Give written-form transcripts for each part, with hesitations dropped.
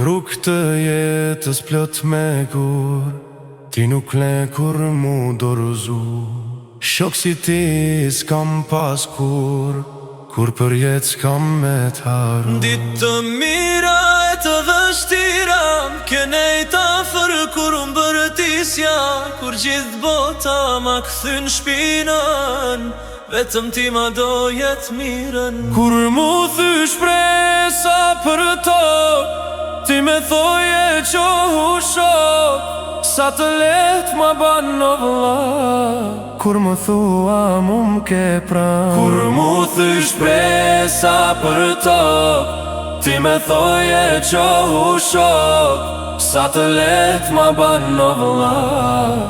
Rrugë të jetës plot me gur, ti nuk le kur mu dorëzu. Shok si ti s'kam pas kur për jetë s'kam me t'haru. Ditë të mira e të vështira m'ke nejt afer kur mbërtisja, kur gjithë bota ma kthyn shpinën, vetëm ti ma do jetë mirën. Kur mu thysh presa për tokë, ti me thoje qohu shok, sa të let ma ban o vlla. Kur më thua mu m'ke pran. Kur mu thysh presa për tokë, ti me thoje qohu shok, sa të let ma ban o vlla.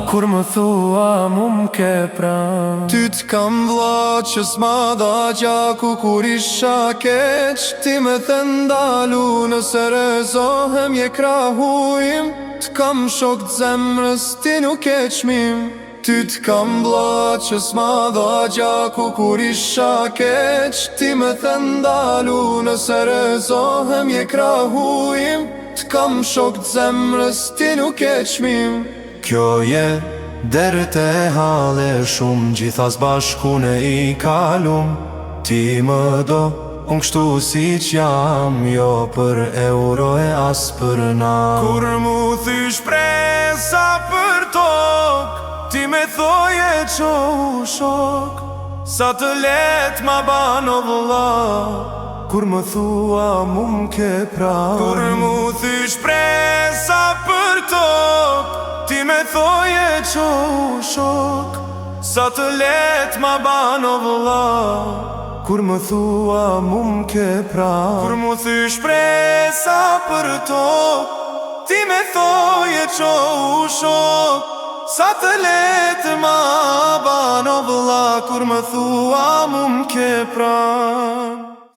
Kur më thua mu m'ke pran. Ty t'kam vlla që s'ma dha gjaku kur isha keq. Ti me the ndalu nëse rezohem je krahujim. T'kam shok t'zemrës ti nuk e qmim. Ty t'kam vlla që s'ma dha gjaku kur isha keq. Ti me the ndalu nëse rezohem je krahujim. T'kam shok t'zemrës ti nuk e qmim. Kjo je derët e hale shumë, gjithas bashku ne i kalum. Ti më do, unë kështu si q'jam, jo për euro e as për nam. Kur mu thysh presa për tokë, ti me thoje qohu shok, sa të let ma ban o vlla. Kur më thua mu m'ke pran. Kur mu thysh presa për tokë, ti me thoje qohu shok, sa të let ma ban o vlla. Kur më thua mu m'ke pran. Kur mu thysh presa për tokë, ti me thoje qohu shok, sa të let ma ban o vlla. Kur më thua mu m'ke pran.